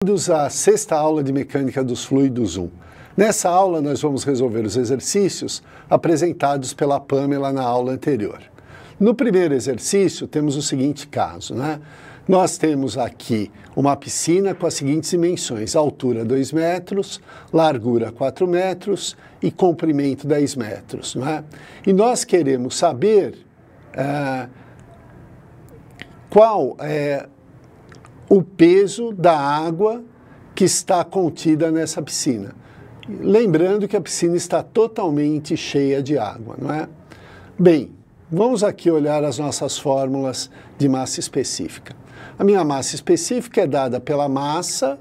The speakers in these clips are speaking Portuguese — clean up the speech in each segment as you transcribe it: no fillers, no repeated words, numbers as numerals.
Bem-vindos à sexta aula de Mecânica dos Fluidos 1. Nessa aula nós vamos resolver os exercícios apresentados pela Pamela na aula anterior. No primeiro exercício temos o seguinte caso, né? Nós temos aqui uma piscina com as seguintes dimensões: altura 2 metros, largura 4 metros e comprimento 10 metros, não é? E nós queremos saber qual é o peso da água que está contida nessa piscina. Lembrando que a piscina está totalmente cheia de água, não é? Bem, vamos aqui olhar as nossas fórmulas de massa específica. A minha massa específica é dada pela massa,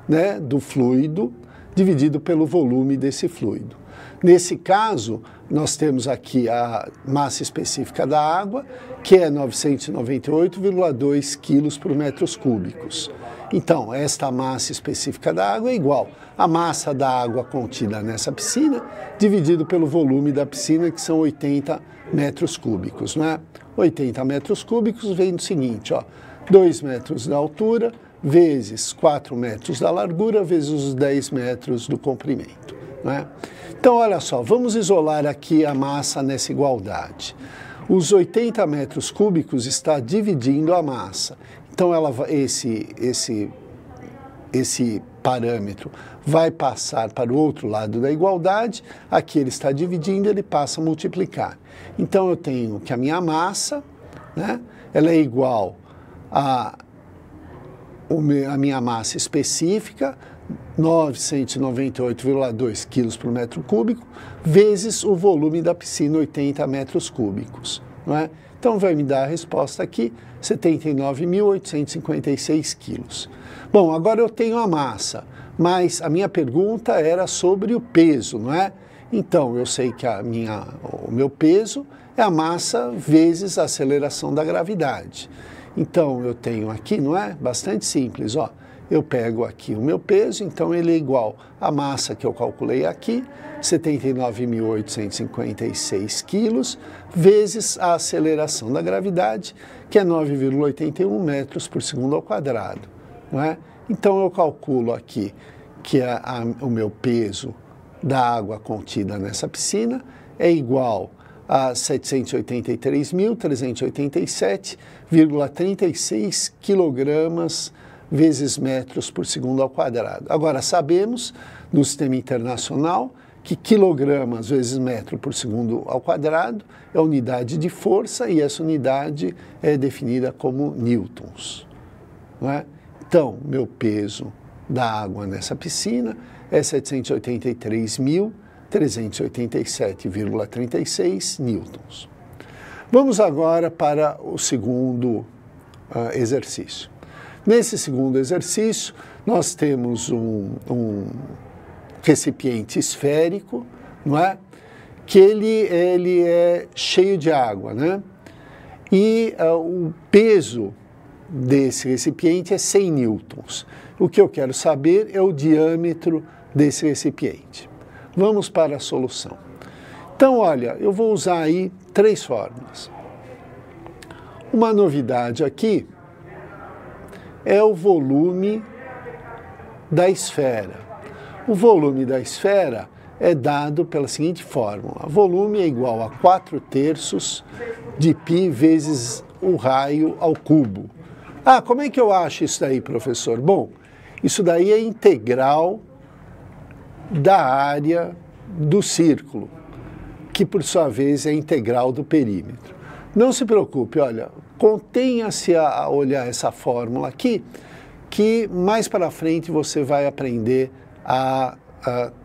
né, do fluido dividido pelo volume desse fluido. Nesse caso, nós temos aqui a massa específica da água, que é 998,2 quilos por metros cúbicos. Então, esta massa específica da água é igual à massa da água contida nessa piscina, dividido pelo volume da piscina, que são 80 metros cúbicos, não é? 80 metros cúbicos vem do seguinte, ó, 2 metros da altura, vezes 4 metros da largura, vezes os 10 metros do comprimento, não é? Então, olha só, vamos isolar aqui a massa nessa igualdade. Os 80 metros cúbicos está dividindo a massa. Então, esse parâmetro vai passar para o outro lado da igualdade. Aqui ele está dividindo, ele passa a multiplicar. Então, eu tenho que a minha massa, né, ela é igual a minha massa específica, 998,2 quilos por metro cúbico, vezes o volume da piscina, 80 metros cúbicos, não é? Então, vai me dar a resposta aqui, 79.856 quilos. Bom, agora eu tenho a massa, mas a minha pergunta era sobre o peso, não é? Então, eu sei que o meu peso é a massa vezes a aceleração da gravidade. Então, eu tenho aqui, não é? Bastante simples, ó. Eu pego aqui o meu peso, então ele é igual à massa que eu calculei aqui, 79.856 quilos, vezes a aceleração da gravidade, que é 9,81 metros por segundo ao quadrado, não é? Então eu calculo aqui que o meu peso da água contida nessa piscina é igual a 783.387,36 quilogramas vezes metros por segundo ao quadrado. Agora, sabemos, no sistema internacional, que quilogramas vezes metro por segundo ao quadrado é a unidade de força e essa unidade é definida como newtons, não é? Então, meu peso da água nessa piscina é 783.387,36 newtons. Vamos agora para o segundo exercício. Nesse segundo exercício, nós temos um recipiente esférico, não é? Que ele é cheio de água, né? E o peso desse recipiente é 100 newtons. O que eu quero saber é o diâmetro desse recipiente. Vamos para a solução. Então, olha, eu vou usar aí 3 fórmulas. Uma novidade aqui é o volume da esfera. O volume da esfera é dado pela seguinte fórmula: volume é igual a 4/3 de π vezes o raio ao cubo. Ah, como é que eu acho isso daí, professor? Bom, isso daí é integral da área do círculo, que por sua vez é integral do perímetro. Não se preocupe, olha, contenha-se a olhar essa fórmula aqui, que mais para frente você vai aprender a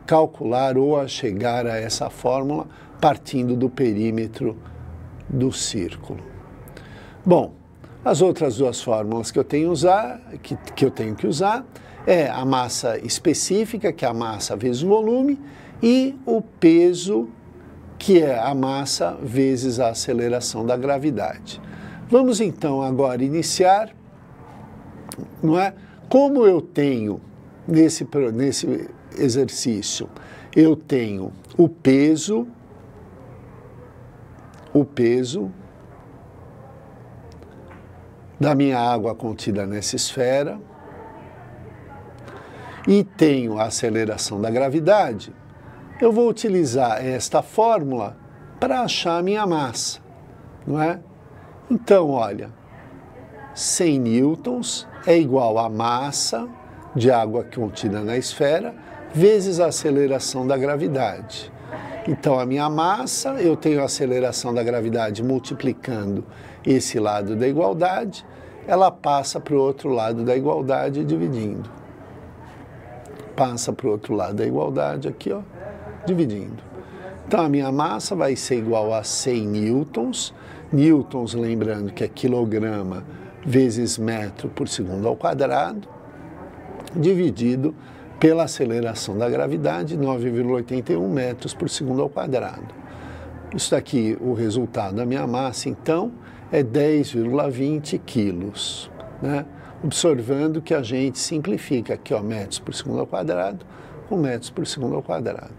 calcular ou a chegar a essa fórmula partindo do perímetro do círculo. Bom, as outras 2 fórmulas que eu tenho que usar é a massa específica, que é a massa vezes o volume, e o peso, que é a massa vezes a aceleração da gravidade. Vamos então agora iniciar, não é? Como eu tenho nesse exercício, eu tenho o peso da minha água contida nessa esfera, e tenho a aceleração da gravidade, eu vou utilizar esta fórmula para achar a minha massa, não é? Então, olha, 100 newtons é igual à massa de água contida na esfera vezes a aceleração da gravidade. Então, a minha massa, eu tenho a aceleração da gravidade multiplicando esse lado da igualdade, ela passa para o outro lado da igualdade dividindo. Passa para o outro lado da igualdade aqui, ó, dividindo. Então, a minha massa vai ser igual a 100 newtons. Newtons, lembrando que é quilograma vezes metro por segundo ao quadrado, dividido pela aceleração da gravidade, 9,81 metros por segundo ao quadrado. Isso daqui, o resultado da minha massa, então, é 10,20 quilos, né? Observando que a gente simplifica aqui, ó, metros por segundo ao quadrado com metros por segundo ao quadrado.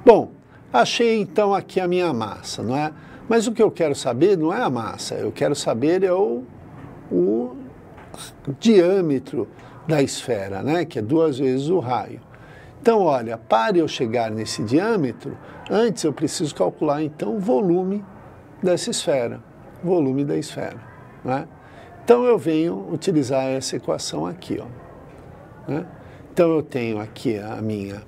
Bom, achei então aqui a minha massa, não é? Mas o que eu quero saber não é a massa, eu quero saber é o diâmetro da esfera, né? Que é 2 vezes o raio. Então, olha, para eu chegar nesse diâmetro, antes eu preciso calcular então o volume dessa esfera, volume da esfera, né? Então eu venho utilizar essa equação aqui, ó, né? Então eu tenho aqui a minha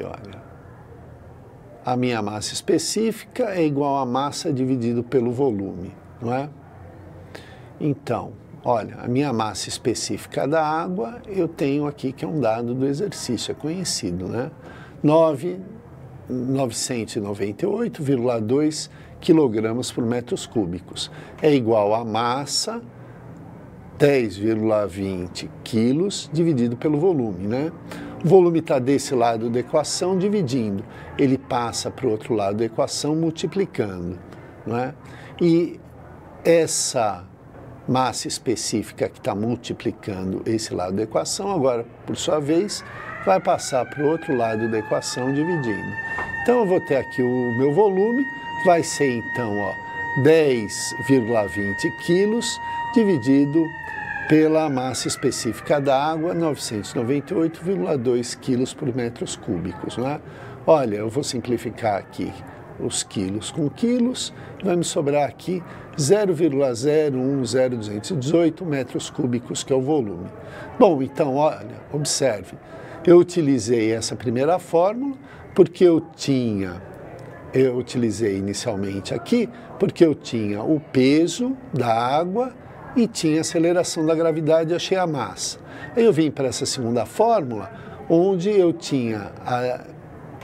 olha, a minha massa específica é igual a massa dividido pelo volume, não é? Então, olha, a minha massa específica da água, eu tenho aqui que é um dado do exercício, é conhecido, né? 998,2 quilogramas por metros cúbicos. É igual a massa, 10,20 quilos, dividido pelo volume, né? O volume está desse lado da equação dividindo, ele passa para o outro lado da equação multiplicando, não é? E essa massa específica que está multiplicando esse lado da equação, agora, por sua vez, vai passar para o outro lado da equação dividindo. Então, eu vou ter aqui o meu volume, vai ser então, ó, 10,20 quilos dividido pela massa específica da água, 998,2 quilos por metros cúbicos, não é? Olha, eu vou simplificar aqui os quilos com quilos, vai me sobrar aqui 0,010218 metros cúbicos, que é o volume. Bom, então, olha, observe, eu utilizei essa primeira fórmula porque eu utilizei inicialmente aqui, porque eu tinha o peso da água e tinha a aceleração da gravidade e achei a massa. Aí eu vim para essa segunda fórmula, onde eu tinha a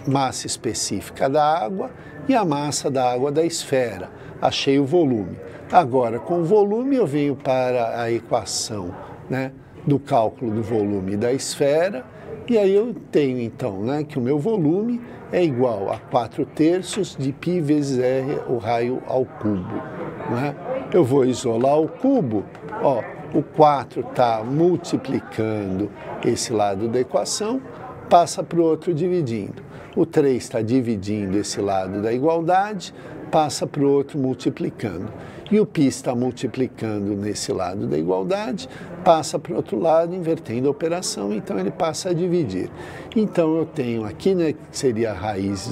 massa específica da água e a massa da água da esfera. Achei o volume. Agora, com o volume, eu venho para a equação, né, do cálculo do volume da esfera, e aí eu tenho, então, né, que o meu volume é igual a 4/3 de π vezes r, o raio ao cubo, né? Eu vou isolar o cubo, ó, o 4 está multiplicando esse lado da equação, passa para o outro dividindo. O 3 está dividindo esse lado da igualdade, passa para o outro multiplicando. E o π está multiplicando nesse lado da igualdade, passa para o outro lado, invertendo a operação, então ele passa a dividir. Então eu tenho aqui, né, que seria a raiz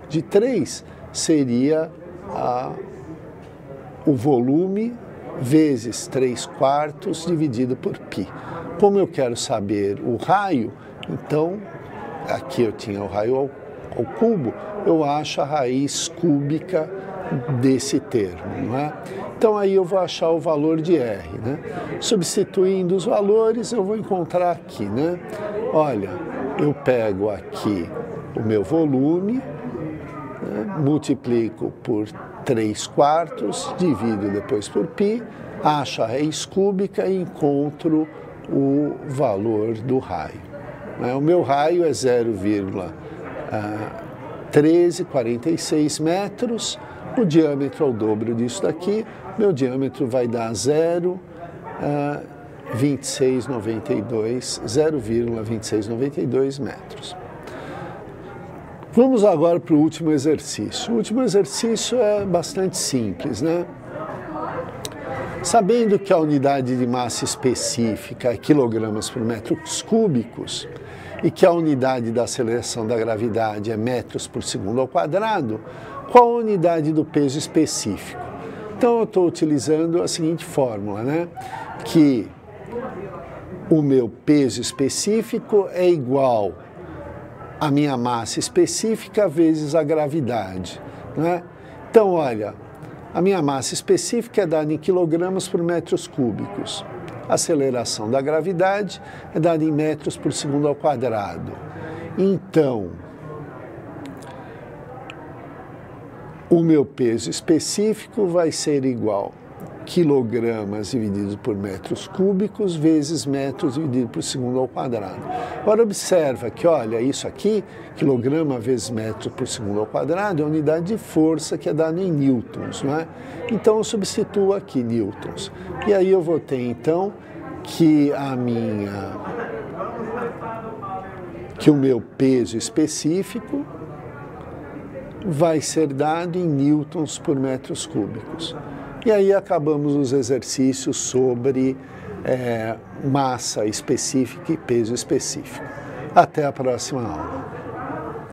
de 3, seria o volume vezes 3/4 dividido por π. Como eu quero saber o raio, então, aqui eu tinha o raio ao cubo, eu acho a raiz cúbica desse termo, não é? Então aí eu vou achar o valor de R, né? Substituindo os valores, eu vou encontrar aqui, né? Olha, eu pego aqui o meu volume, né? Multiplico por 3/4, divido depois por π, acho a raiz cúbica e encontro o valor do raio. O meu raio é 0,1346 metros, o diâmetro é o dobro disso daqui, meu diâmetro vai dar 0,2692 metros. Vamos agora para o último exercício. O último exercício é bastante simples, né? Sabendo que a unidade de massa específica é quilogramas por metros cúbicos e que a unidade da aceleração da gravidade é metros por segundo ao quadrado, qual a unidade do peso específico? Então eu estou utilizando a seguinte fórmula, né? Que o meu peso específico é igual à minha massa específica vezes a gravidade, né? Então, olha, a minha massa específica é dada em quilogramas por metros cúbicos. A aceleração da gravidade é dada em metros por segundo ao quadrado. Então, o meu peso específico vai ser igual a quilogramas dividido por metros cúbicos vezes metros dividido por segundo ao quadrado. Agora observa que, olha, isso aqui, quilograma vezes metro por segundo ao quadrado, é a unidade de força que é dada em newtons, não é? Então eu substituo aqui newtons. E aí eu vou ter então que o meu peso específico vai ser dado em newtons por metros cúbicos. E aí acabamos os exercícios sobre massa específica e peso específico. Até a próxima aula.